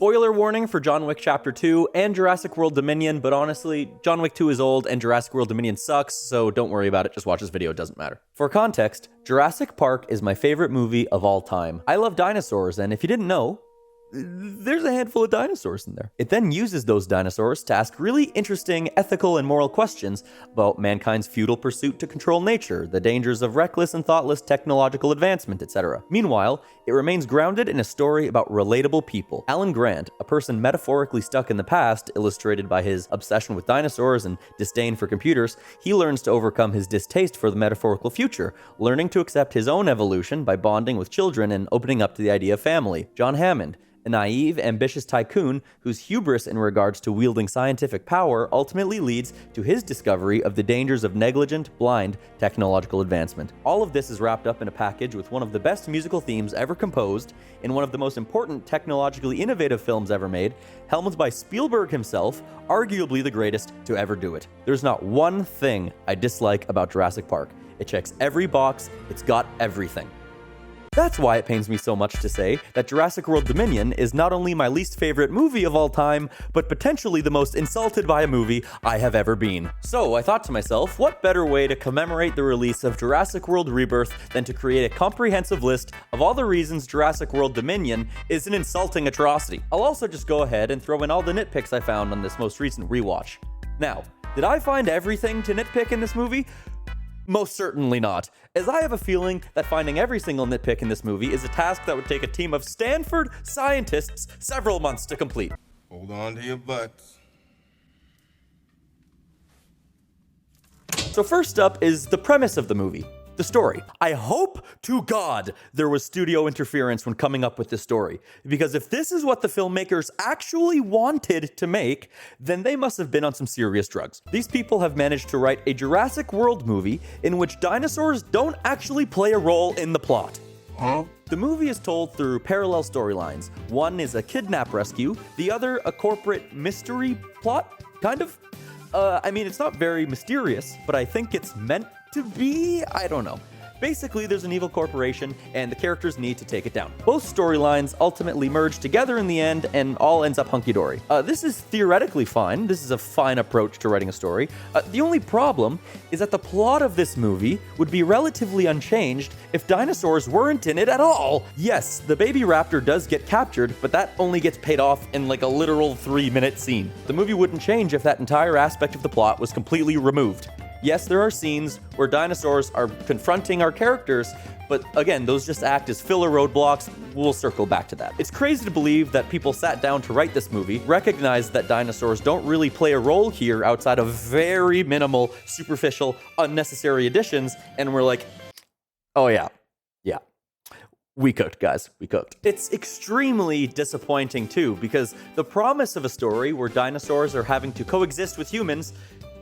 Spoiler warning for John Wick Chapter 2 and Jurassic World Dominion, but honestly, John Wick 2 is old and Jurassic World Dominion sucks, so don't worry about it, just watch this video, it doesn't matter. For context, Jurassic Park is my favorite movie of all time. I love dinosaurs, and if you didn't know, there's a handful of dinosaurs in there. It then uses those dinosaurs to ask really interesting ethical and moral questions about mankind's futile pursuit to control nature, the dangers of reckless and thoughtless technological advancement, etc. Meanwhile, it remains grounded in a story about relatable people. Alan Grant, a person metaphorically stuck in the past, illustrated by his obsession with dinosaurs and disdain for computers, he learns to overcome his distaste for the metaphorical future, learning to accept his own evolution by bonding with children and opening up to the idea of family. John Hammond, a naive, ambitious tycoon whose hubris in regards to wielding scientific power ultimately leads to his discovery of the dangers of negligent, blind technological advancement. All of this is wrapped up in a package with one of the best musical themes ever composed, in one of the most important technologically innovative films ever made, helmed by Spielberg himself, arguably the greatest to ever do it. There's not one thing I dislike about Jurassic Park. It checks every box, it's got everything. That's why it pains me so much to say that Jurassic World Dominion is not only my least favorite movie of all time, but potentially the most insulted by a movie I have ever been. So I thought to myself, what better way to commemorate the release of Jurassic World Rebirth than to create a comprehensive list of all the reasons Jurassic World Dominion is an insulting atrocity. I'll also just go ahead and throw in all the nitpicks I found on this most recent rewatch. Now, did I find everything to nitpick in this movie? Most certainly not, as I have a feeling that finding every single nitpick in this movie is a task that would take a team of Stanford scientists several months to complete. Hold on to your butts. So first up is the premise of the movie. The story. I hope to God there was studio interference when coming up with this story, because if this is what the filmmakers actually wanted to make, then they must have been on some serious drugs. These people have managed to write a Jurassic World movie in which dinosaurs don't actually play a role in the plot. Huh? The movie is told through parallel storylines. One is a kidnap rescue, the other a corporate mystery plot, kind of. I mean, it's not very mysterious, but I think it's meant to be? I don't know. Basically, there's an evil corporation, and the characters need to take it down. Both storylines ultimately merge together in the end, and all ends up hunky-dory. This is theoretically fine. This is a fine approach to writing a story. The only problem is that the plot of this movie would be relatively unchanged if dinosaurs weren't in it at all. Yes, the baby raptor does get captured, but that only gets paid off in like a literal 3-minute scene. The movie wouldn't change if that entire aspect of the plot was completely removed. Yes, there are scenes where dinosaurs are confronting our characters, but again, those just act as filler roadblocks. We'll circle back to that. It's crazy to believe that people sat down to write this movie, recognized that dinosaurs don't really play a role here outside of very minimal, superficial, unnecessary additions, and we're like, oh yeah. We cooked, guys. We cooked. It's extremely disappointing, too, because the promise of a story where dinosaurs are having to coexist with humans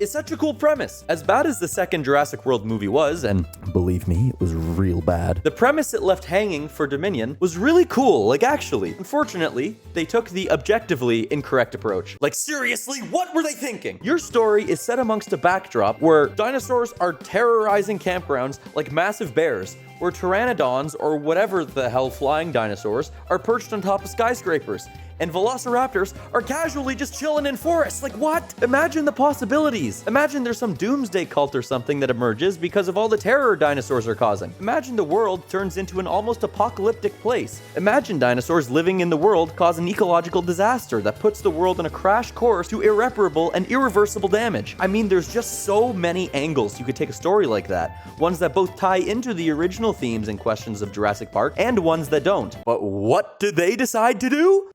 is such a cool premise. As bad as the second Jurassic World movie was, and believe me, it was real bad, the premise it left hanging for Dominion was really cool, like actually. Unfortunately, they took the objectively incorrect approach. Like seriously, what were they thinking? Your story is set amongst a backdrop where dinosaurs are terrorizing campgrounds like massive bears, where pteranodons, or whatever the hell flying dinosaurs, are perched on top of skyscrapers, and velociraptors are casually just chilling in forests. Like what? Imagine the possibilities. Imagine there's some doomsday cult or something that emerges because of all the terror dinosaurs are causing. Imagine the world turns into an almost apocalyptic place. Imagine dinosaurs living in the world cause an ecological disaster that puts the world on a crash course to irreparable and irreversible damage. I mean, there's just so many angles you could take a story like that. Ones that both tie into the original themes and questions of Jurassic Park, and ones that don't. But what did they decide to do?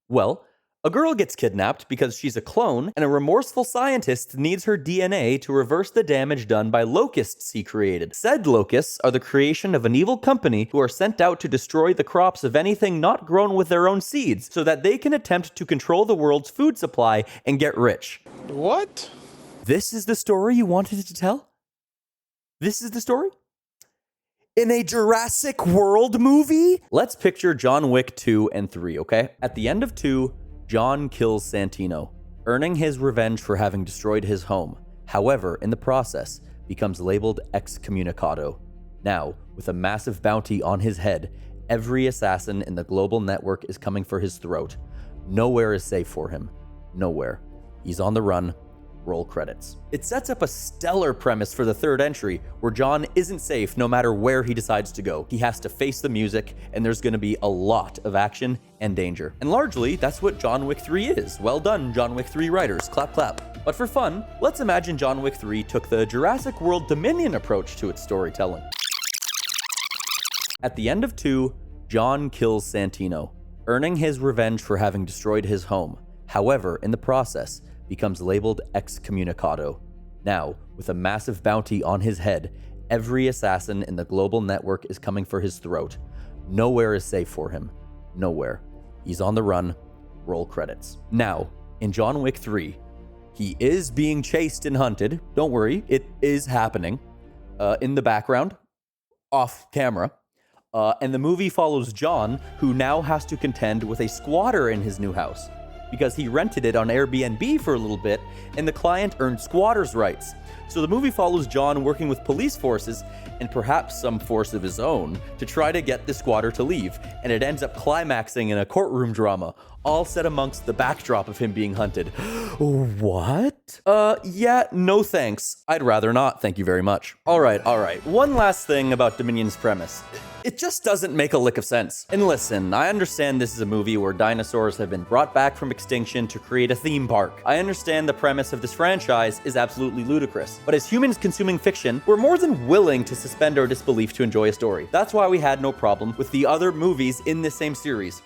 Well, a girl gets kidnapped because she's a clone, and a remorseful scientist needs her DNA to reverse the damage done by locusts he created. Said locusts are the creation of an evil company who are sent out to destroy the crops of anything not grown with their own seeds, so that they can attempt to control the world's food supply and get rich. What? This is the story you wanted to tell? This is the story? In a Jurassic World movie? Let's picture John Wick 2 and 3, okay? At the end of 2, John kills Santino, earning his revenge for having destroyed his home. However, in the process, becomes labeled excommunicado. Now, with a massive bounty on his head, every assassin in the global network is coming for his throat. Nowhere is safe for him. Nowhere. He's on the run. Roll credits. It sets up a stellar premise for the third entry, where John isn't safe no matter where he decides to go. He has to face the music, and there's going to be a lot of action and danger. And largely, that's what John Wick 3 is. Well done, John Wick 3 writers. Clap, clap. But for fun, let's imagine John Wick 3 took the Jurassic World Dominion approach to its storytelling. At the end of 2, John kills Santino, earning his revenge for having destroyed his home. However, in the process, becomes labeled excommunicado. Now, with a massive bounty on his head, every assassin in the global network is coming for his throat. Nowhere is safe for him. Nowhere. He's on the run. Roll credits. Now, in John Wick 3, he is being chased and hunted. Don't worry, it is happening. In the background, off camera. And the movie follows John, who now has to contend with a squatter in his new house, because he rented it on Airbnb for a little bit, and the client earned squatter's rights. So the movie follows John working with police forces, and perhaps some force of his own, to try to get the squatter to leave, and it ends up climaxing in a courtroom drama, all set amongst the backdrop of him being hunted. What? Yeah, no thanks. I'd rather not, thank you very much. All right. One last thing about Dominion's premise. It just doesn't make a lick of sense. And listen, I understand this is a movie where dinosaurs have been brought back from extinction to create a theme park. I understand the premise of this franchise is absolutely ludicrous. But as humans consuming fiction, we're more than willing to suspend our disbelief to enjoy a story. That's why we had no problem with the other movies in this same series.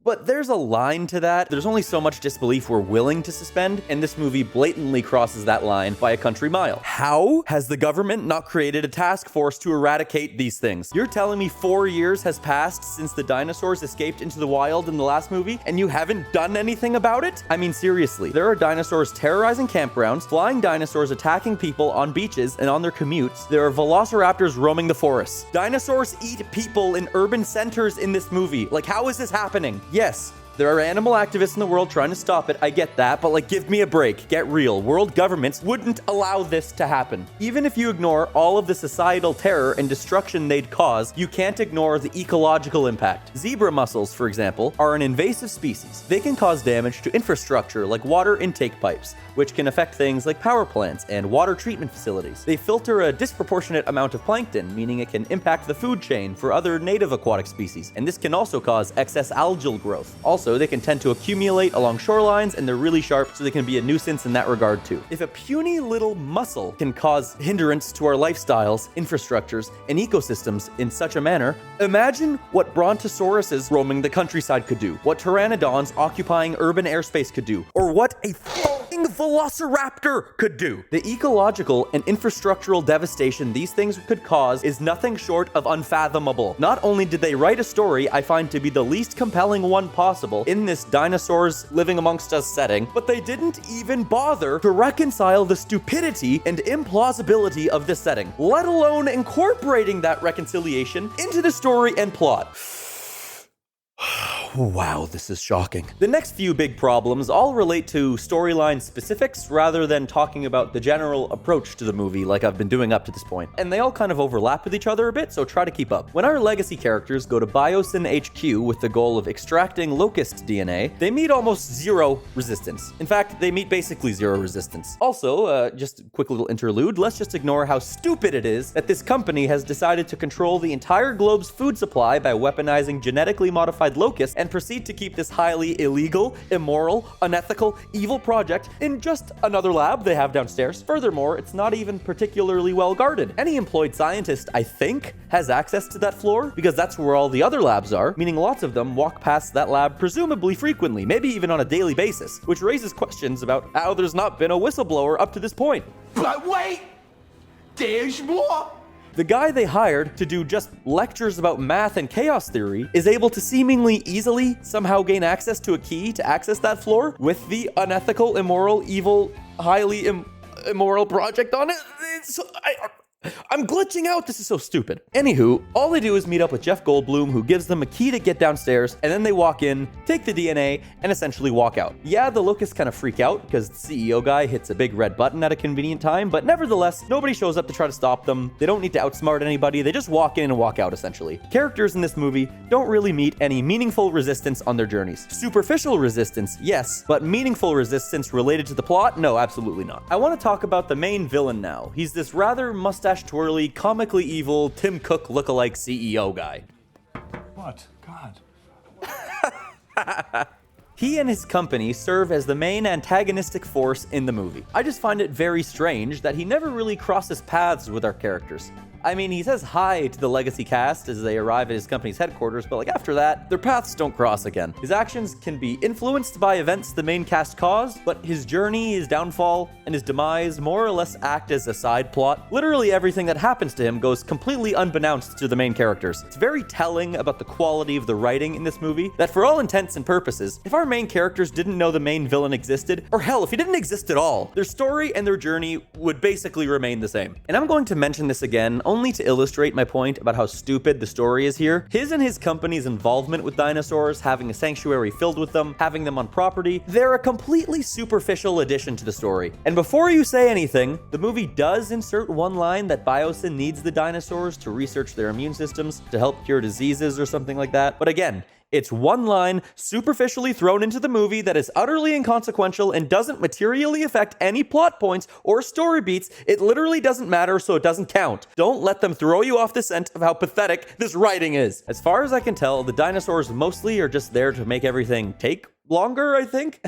But there's a line to that. There's only so much disbelief we're willing to suspend, and this movie blatantly crosses that line by a country mile. How has the government not created a task force to eradicate these things? You're telling me 4 years has passed since the dinosaurs escaped into the wild in the last movie, and you haven't done anything about it? I mean, seriously, there are dinosaurs terrorizing campgrounds, flying dinosaurs attacking people on beaches and on their commutes. There are velociraptors roaming the forests. Dinosaurs eat people in urban centers in this movie. Like, how is this happening? Yes, there are animal activists in the world trying to stop it, I get that, but like, give me a break, get real. World governments wouldn't allow this to happen. Even if you ignore all of the societal terror and destruction they'd cause, you can't ignore the ecological impact. Zebra mussels, for example, are an invasive species. They can cause damage to infrastructure like water intake pipes, which can affect things like power plants and water treatment facilities. They filter a disproportionate amount of plankton, meaning it can impact the food chain for other native aquatic species, and this can also cause excess algal growth. Also, they can tend to accumulate along shorelines, and they're really sharp, so they can be a nuisance in that regard too. If a puny little mussel can cause hindrance to our lifestyles, infrastructures, and ecosystems in such a manner, imagine what brontosauruses roaming the countryside could do, what pteranodons occupying urban airspace could do, or what a velociraptor could do. The ecological and infrastructural devastation these things could cause is nothing short of unfathomable. Not only did they write a story I find to be the least compelling one possible in this dinosaurs living amongst us setting, but they didn't even bother to reconcile the stupidity and implausibility of this setting, let alone incorporating that reconciliation into the story and plot. Wow, this is shocking. The next few big problems all relate to storyline specifics rather than talking about the general approach to the movie like I've been doing up to this point. And they all kind of overlap with each other a bit, so try to keep up. When our legacy characters go to Biosyn HQ with the goal of extracting locust DNA, they meet almost zero resistance. In fact, they meet basically zero resistance. Also, just a quick little interlude, let's just ignore how stupid it is that this company has decided to control the entire globe's food supply by weaponizing genetically modified locusts and proceed to keep this highly illegal, immoral, unethical, evil project in just another lab they have downstairs. Furthermore, it's not even particularly well guarded. Any employed scientist, I think, has access to that floor because that's where all the other labs are, meaning lots of them walk past that lab presumably frequently, maybe even on a daily basis, which raises questions about how there's not been a whistleblower up to this point. But wait, there's more. The guy they hired to do just lectures about math and chaos theory is able to seemingly easily somehow gain access to a key to access that floor with the unethical, immoral, evil, highly immoral project on it. I'm glitching out. This is so stupid. Anywho, all they do is meet up with Jeff Goldblum, who gives them a key to get downstairs, and then they walk in, take the DNA, and essentially walk out. Yeah, the locusts kind of freak out because the CEO guy hits a big red button at a convenient time, but nevertheless, nobody shows up to try to stop them. They don't need to outsmart anybody. They just walk in and walk out, essentially. Characters in this movie don't really meet any meaningful resistance on their journeys. Superficial resistance, yes, but meaningful resistance related to the plot? No, absolutely not. I want to talk about the main villain now. He's this rather mustache-twirly, comically evil Tim Cook lookalike CEO guy. What? God. He and his company serve as the main antagonistic force in the movie. I just find it very strange that he never really crosses paths with our characters. I mean, he says hi to the legacy cast as they arrive at his company's headquarters, but like after that, their paths don't cross again. His actions can be influenced by events the main cast caused, but his journey, his downfall, and his demise more or less act as a side plot. Literally everything that happens to him goes completely unbeknownst to the main characters. It's very telling about the quality of the writing in this movie that for all intents and purposes, if our main characters didn't know the main villain existed, or hell, if he didn't exist at all, their story and their journey would basically remain the same. And I'm going to mention this again only to illustrate my point about how stupid the story is here. His and his company's involvement with dinosaurs, having a sanctuary filled with them, having them on property, they're a completely superficial addition to the story. And before you say anything, the movie does insert one line that Biosyn needs the dinosaurs to research their immune systems to help cure diseases or something like that. But again, it's one line superficially thrown into the movie that is utterly inconsequential and doesn't materially affect any plot points or story beats. It literally doesn't matter, so it doesn't count. Don't let them throw you off the scent of how pathetic this writing is. As far as I can tell, the dinosaurs mostly are just there to make everything take longer, I think.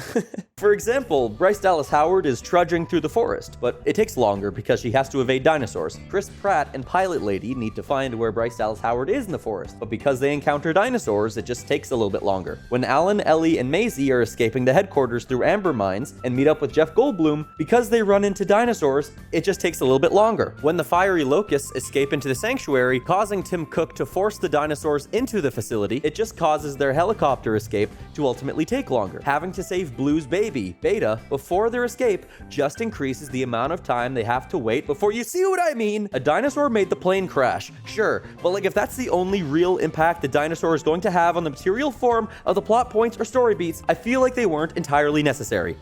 For example, Bryce Dallas Howard is trudging through the forest, but it takes longer because she has to evade dinosaurs. Chris Pratt and Pilot Lady need to find where Bryce Dallas Howard is in the forest, but because they encounter dinosaurs, it just takes a little bit longer. When Alan, Ellie, and Maisie are escaping the headquarters through amber mines and meet up with Jeff Goldblum, because they run into dinosaurs, it just takes a little bit longer. When the fiery locusts escape into the sanctuary, causing Tim Cook to force the dinosaurs into the facility, it just causes their helicopter escape to ultimately take longer. Having to save Blue's baby, Beta, before their escape just increases the amount of time they have to wait before, you see what I mean? A dinosaur made the plane crash, sure, but like if that's the only real impact the dinosaur is going to have on the material form of the plot points or story beats, I feel like they weren't entirely necessary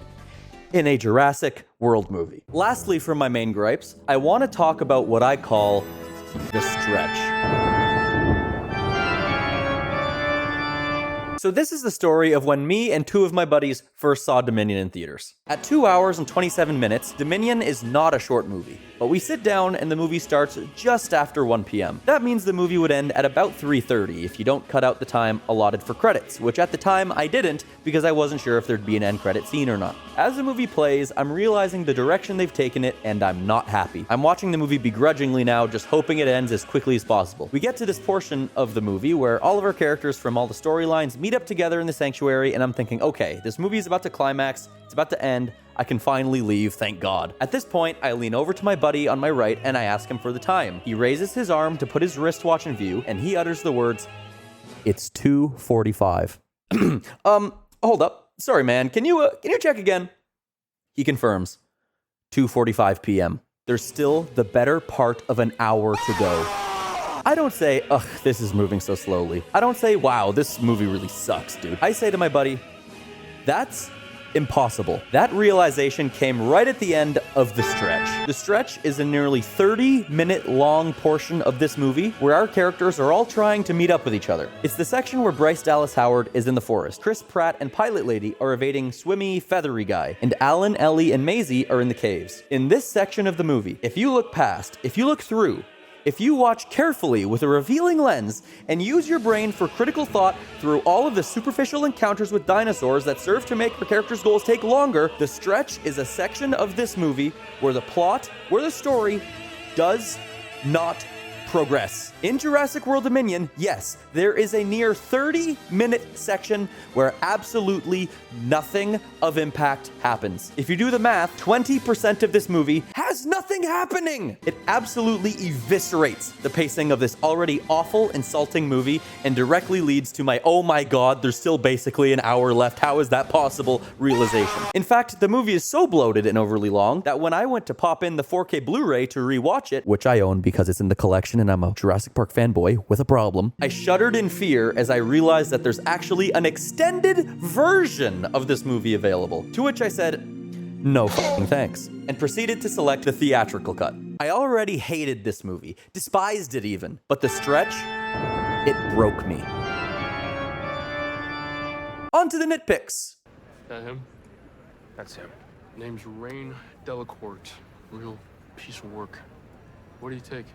in a Jurassic World movie. Lastly, from my main gripes, I want to talk about what I call the stretch. So this is the story of when me and two of my buddies first saw Dominion in theaters. At 2 hours and 27 minutes, Dominion is not a short movie, but we sit down and the movie starts just after 1 p.m. That means the movie would end at about 3:30 if you don't cut out the time allotted for credits, which at the time I didn't because I wasn't sure if there'd be an end credit scene or not. As the movie plays, I'm realizing the direction they've taken it and I'm not happy. I'm watching the movie begrudgingly now, just hoping it ends as quickly as possible. We get to this portion of the movie where all of our characters from all the storylines meet up together in the sanctuary, and I'm thinking, okay, this movie is about to climax, it's about to end, I can finally leave, thank God. At this point, I lean over to my buddy on my right and I ask him for the time. He raises his arm to put his wristwatch in view, and he utters the words, "It's 2:45. Hold up. Sorry, man. Can you check again?" He confirms, 2:45 p.m. There's still the better part of an hour to go. I don't say, ugh, this is moving so slowly. I don't say, wow, this movie really sucks, dude. I say to my buddy, that's impossible. That realization came right at the end of the stretch. The stretch is a nearly 30-minute long portion of this movie where our characters are all trying to meet up with each other. It's the section where Bryce Dallas Howard is in the forest. Chris Pratt and Pilot Lady are evading swimmy, feathery guy, and Alan, Ellie, and Maisie are in the caves. In this section of the movie, if you look past, if you look through, if you watch carefully with a revealing lens and use your brain for critical thought through all of the superficial encounters with dinosaurs that serve to make our characters' goals take longer, the stretch is a section of this movie where the plot, where the story does not progress. In Jurassic World Dominion, yes, there is a near 30-minute section where absolutely nothing of impact happens. If you do the math, 20% of this movie has nothing happening. It absolutely eviscerates the pacing of this already awful, insulting movie and directly leads to my, oh my god, there's still basically an hour left. How is that possible realization? In fact, the movie is so bloated and overly long that when I went to pop in the 4K Blu-ray to rewatch it, which I own because it's in the collection and I'm a Jurassic Park fanboy with a problem, I shuddered in fear as I realized that there's actually an extended version of this movie available. To which I said, no fucking thanks, and proceeded to select the theatrical cut. I already hated this movie, despised it even, but the stretch, it broke me. On to the nitpicks. That him? That's him. Name's Rain Delacourt. Real piece of work. What do you take?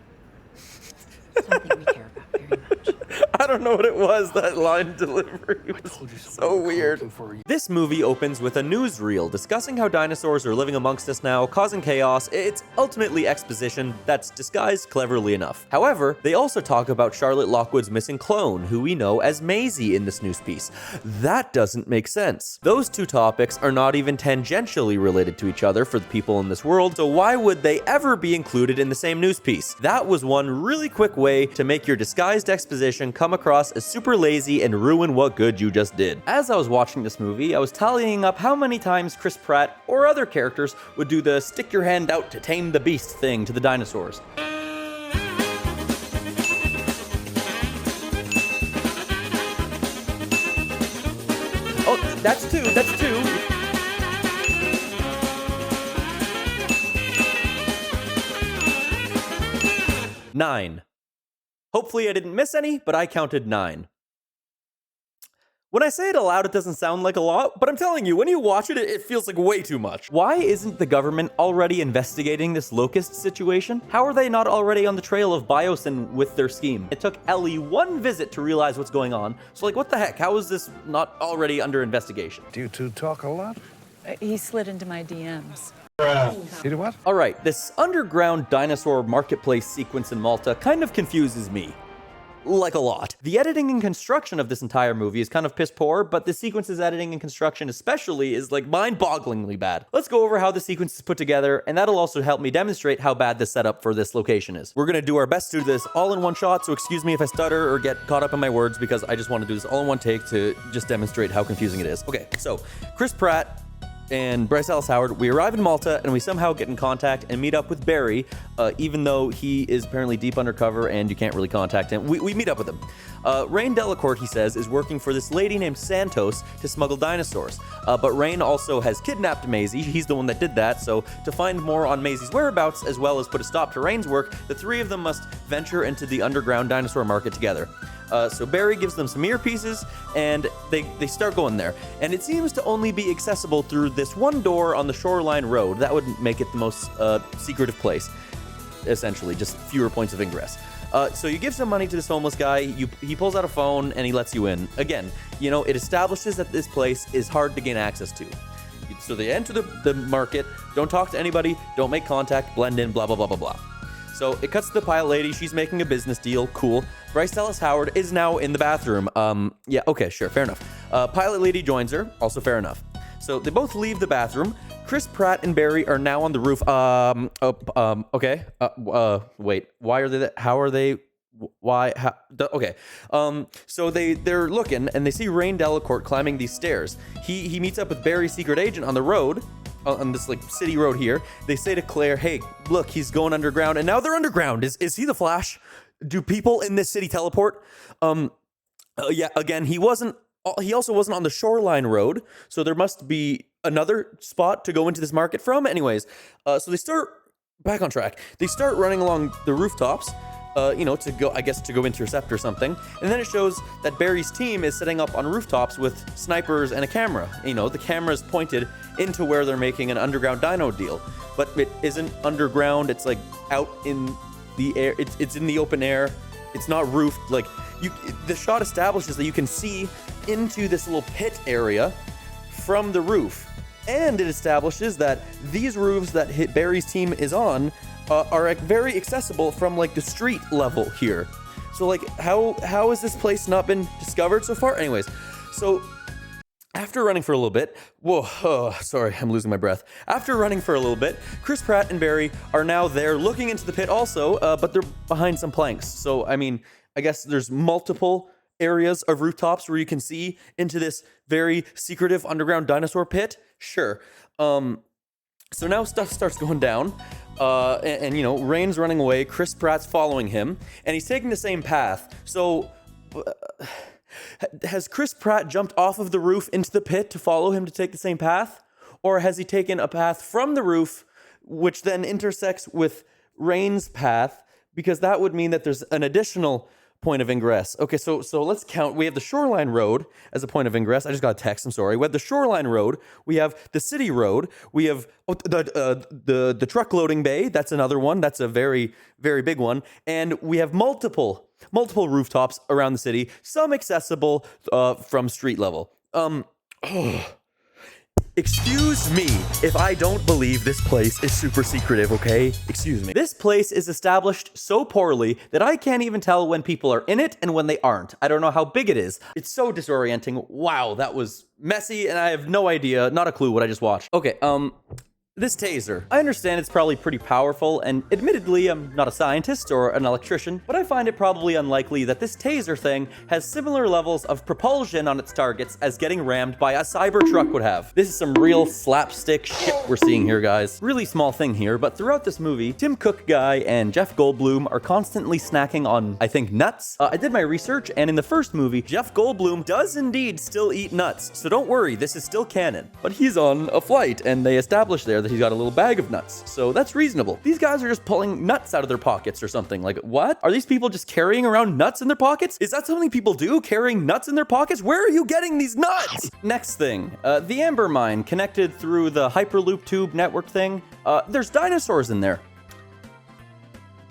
Something we care about very much. I don't know what it was, that line delivery was told you so weird. This movie opens with a newsreel discussing how dinosaurs are living amongst us now, causing chaos. It's ultimately exposition that's disguised cleverly enough. However, they also talk about Charlotte Lockwood's missing clone, who we know as Maisie in this news piece. That doesn't make sense. Those two topics are not even tangentially related to each other for the people in this world, so why would they ever be included in the same news piece? That was one really quick way to make your disguised exposition come across as super lazy and ruin what good you just did. As I was watching this movie, I was tallying up how many times Chris Pratt or other characters would do the stick your hand out to tame the beast thing to the dinosaurs. Oh, that's two. 9. Hopefully I didn't miss any, but I counted 9. When I say it aloud, it doesn't sound like a lot, but I'm telling you, when you watch it, it feels like way too much. Why isn't the government already investigating this locust situation? How are they not already on the trail of Biosyn with their scheme? It took Ellie one visit to realize what's going on, so like, what the heck? How is this not already under investigation? Do you two talk a lot? He slid into my DMs. You do what? All right, this underground dinosaur marketplace sequence in Malta kind of confuses me. Like a lot. The editing and construction of this entire movie is kind of piss poor, but the sequences editing and construction especially is like mind-bogglingly bad. Let's go over how the sequence is put together, and that'll also help me demonstrate how bad the setup for this location is. We're gonna do our best to do this all in one shot, so excuse me if I stutter or get caught up in my words because I just want to do this all in one take to just demonstrate how confusing it is. Okay, so Chris Pratt and Bryce Dallas Howard, we arrive in Malta and we somehow get in contact and meet up with Barry, even though he is apparently deep undercover and you can't really contact him. We meet up with him. Rain Delacourt, he says, is working for this lady named Santos to smuggle dinosaurs. But Rain also has kidnapped Maisie. He's the one that did that. So to find more on Maisie's whereabouts, as well as put a stop to Rain's work, the three of them must venture into the underground dinosaur market together. So Barry gives them some earpieces, and they start going there. And it seems to only be accessible through this one door on the Shoreline Road. That would make it the most secretive place, essentially, just fewer points of ingress. So you give some money to this homeless guy, he pulls out a phone, and he lets you in. Again, you know, it establishes that this place is hard to gain access to. So they enter the market, don't talk to anybody, don't make contact, blend in, blah, blah, blah, blah, blah. So it cuts to the pilot lady. She's making a business deal. Cool. Bryce Dallas Howard is now in the bathroom. Yeah, okay, sure, fair enough. Pilot lady joins her. Also fair enough. So they both leave the bathroom. Chris Pratt and Barry are now on the roof. Okay. Wait, why are they that? How are they? Why? How, okay. So they're looking and they see Rain Delacourt climbing these stairs. He meets up with Barry's secret agent on the road. On this like city road here. They say to Claire, hey, look, he's going underground, and now they're underground. Is he the Flash? Do people in this city teleport? Yeah, again, he also wasn't on the Shoreline Road, so there must be another spot to go into this market from. Anyways, so they start back on track. They start running along the rooftops. To go intercept or something. And then it shows that Barry's team is setting up on rooftops with snipers and a camera. You know, the camera is pointed into where they're making an underground dino deal. But it isn't underground. It's like out in the air. It's in the open air. It's not roofed. Like the shot establishes that you can see into this little pit area from the roof. And it establishes that these roofs that Barry's team is on are like, very accessible from like the street level here. So like how has this place not been discovered so far? Anyways, so after running for a little bit, sorry, I'm losing my breath. After running for a little bit, Chris Pratt and Barry are now there looking into the pit also, but they're behind some planks. So, I mean, I guess there's multiple areas of rooftops where you can see into this very secretive underground dinosaur pit. Sure. So now stuff starts going down, and you know, Rain's running away, Chris Pratt's following him, and he's taking the same path. So, has Chris Pratt jumped off of the roof into the pit to follow him to take the same path? Or has he taken a path from the roof, which then intersects with Rain's path? Because that would mean that there's an additional point of ingress. Okay, so let's count. We have the Shoreline Road as a point of ingress. I just got a text, I'm sorry. We have the Shoreline Road. We have the City Road. We have the truck loading bay. That's another one. That's a very, very big one. And we have multiple rooftops around the city, some accessible from street level. Excuse me if I don't believe this place is super secretive, okay? Excuse me. This place is established so poorly that I can't even tell when people are in it and when they aren't. I don't know how big it is. It's so disorienting. Wow, that was messy and I have no idea, not a clue what I just watched. Okay, this taser. I understand it's probably pretty powerful, and admittedly, I'm not a scientist or an electrician, but I find it probably unlikely that this taser thing has similar levels of propulsion on its targets as getting rammed by a Cybertruck would have. This is some real slapstick shit we're seeing here, guys. Really small thing here, but throughout this movie, Tim Cook guy and Jeff Goldblum are constantly snacking on, I think, nuts. I did my research, and in the first movie, Jeff Goldblum does indeed still eat nuts, so don't worry, this is still canon. But he's on a flight, and they established there that he's got a little bag of nuts, so that's reasonable. These guys are just pulling nuts out of their pockets or something. Like, what? Are these people just carrying around nuts in their pockets? Is that something people do, carrying nuts in their pockets? Where are you getting these nuts? Next thing, the Amber Mine connected through the Hyperloop tube network thing. There's dinosaurs in there.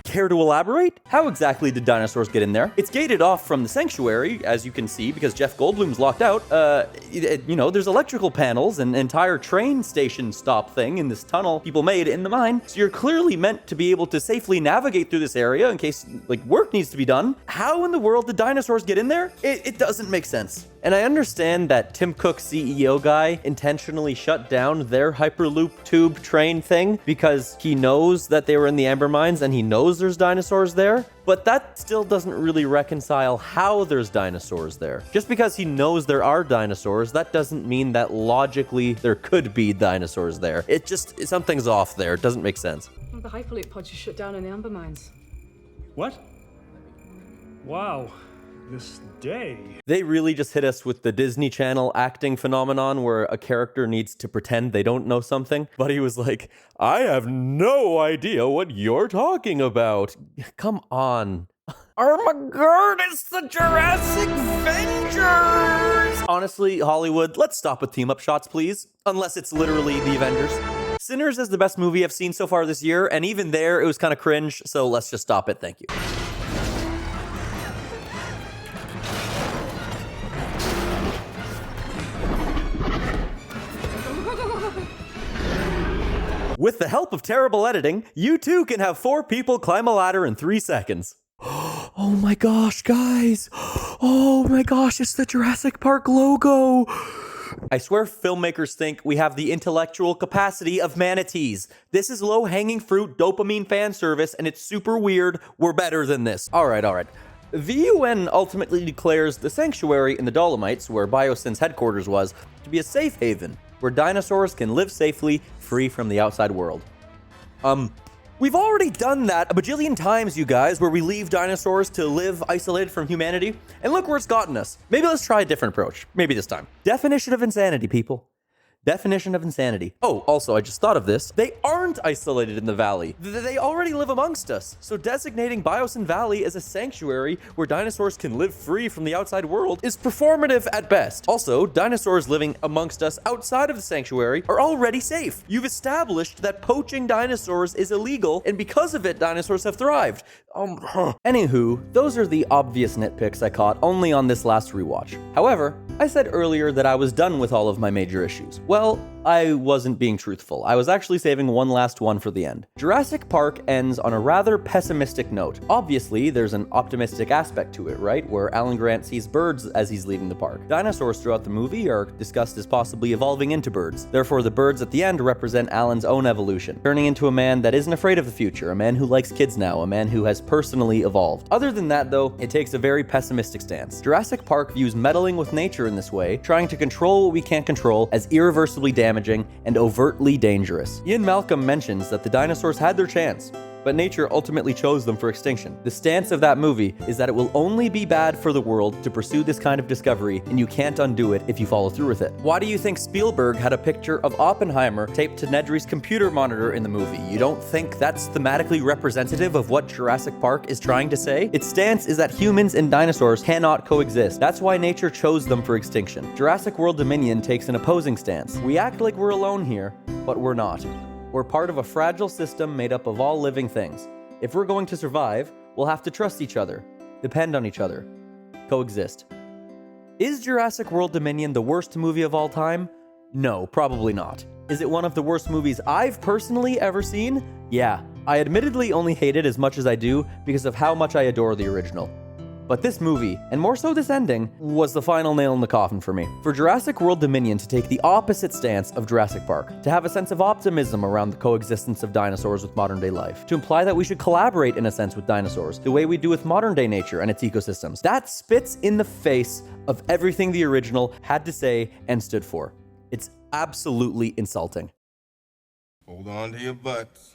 Care to elaborate? How exactly did dinosaurs get in there? It's gated off from the sanctuary, as you can see, because Jeff Goldblum's locked out. You know, there's electrical panels and entire train station stop thing in this tunnel people made in the mine. So you're clearly meant to be able to safely navigate through this area in case, like, work needs to be done. How in the world did dinosaurs get in there? It doesn't make sense. And I understand that Tim Cook CEO guy intentionally shut down their Hyperloop tube train thing because he knows that they were in the Amber Mines and he knows there's dinosaurs there. But that still doesn't really reconcile how there's dinosaurs there. Just because he knows there are dinosaurs, that doesn't mean that logically there could be dinosaurs there. It just, something's off there. It doesn't make sense. Well, the Hyperloop pod just shut down in the Amber Mines. What? Wow. This day. They really just hit us with the Disney Channel acting phenomenon where a character needs to pretend they don't know something. But he was like, I have no idea what you're talking about. Come on. Oh my god, it's the Jurassic Avengers! Honestly, Hollywood, let's stop with team-up shots, please. Unless it's literally the Avengers. Sinners is the best movie I've seen so far this year, and even there, it was kind of cringe, so let's just stop it, thank you. With the help of terrible editing, you too can have 4 people climb a ladder in 3 seconds. Oh my gosh, guys. Oh my gosh, it's the Jurassic Park logo. I swear filmmakers think we have the intellectual capacity of manatees. This is low-hanging fruit dopamine fan service, and it's super weird. We're better than this. All right. The UN ultimately declares the sanctuary in the Dolomites, where Biosyn's headquarters was, to be a safe haven, where dinosaurs can live safely, free from the outside world. We've already done that a bajillion times, you guys, where we leave dinosaurs to live isolated from humanity, and look where it's gotten us. Maybe let's try a different approach. Maybe this time. Definition of insanity, people. Definition of insanity. Oh, also, I just thought of this. They aren't isolated in the valley. They already live amongst us. So designating Biosyn Valley as a sanctuary where dinosaurs can live free from the outside world is performative at best. Also, dinosaurs living amongst us outside of the sanctuary are already safe. You've established that poaching dinosaurs is illegal, and because of it, dinosaurs have thrived. Anywho, those are the obvious nitpicks I caught only on this last rewatch. However, I said earlier that I was done with all of my major issues. Well, I wasn't being truthful. I was actually saving one last one for the end. Jurassic Park ends on a rather pessimistic note. Obviously, there's an optimistic aspect to it, right? Where Alan Grant sees birds as he's leaving the park. Dinosaurs throughout the movie are discussed as possibly evolving into birds. Therefore, the birds at the end represent Alan's own evolution, turning into a man that isn't afraid of the future, a man who likes kids now, a man who has personally evolved. Other than that, though, it takes a very pessimistic stance. Jurassic Park views meddling with nature in this way, trying to control what we can't control, as irreversibly damaging and overtly dangerous. Ian Malcolm mentions that the dinosaurs had their chance, but nature ultimately chose them for extinction. The stance of that movie is that it will only be bad for the world to pursue this kind of discovery, and you can't undo it if you follow through with it. Why do you think Spielberg had a picture of Oppenheimer taped to Nedry's computer monitor in the movie? You don't think that's thematically representative of what Jurassic Park is trying to say? Its stance is that humans and dinosaurs cannot coexist. That's why nature chose them for extinction. Jurassic World Dominion takes an opposing stance. We act like we're alone here, but we're not. We're part of a fragile system made up of all living things. If we're going to survive, we'll have to trust each other, depend on each other, coexist. Is Jurassic World Dominion the worst movie of all time? No, probably not. Is it one of the worst movies I've personally ever seen? Yeah, I admittedly only hate it as much as I do because of how much I adore the original. But this movie, and more so this ending, was the final nail in the coffin for me. For Jurassic World Dominion to take the opposite stance of Jurassic Park, to have a sense of optimism around the coexistence of dinosaurs with modern day life, to imply that we should collaborate in a sense with dinosaurs, the way we do with modern day nature and its ecosystems, that spits in the face of everything the original had to say and stood for. It's absolutely insulting. Hold on to your butts.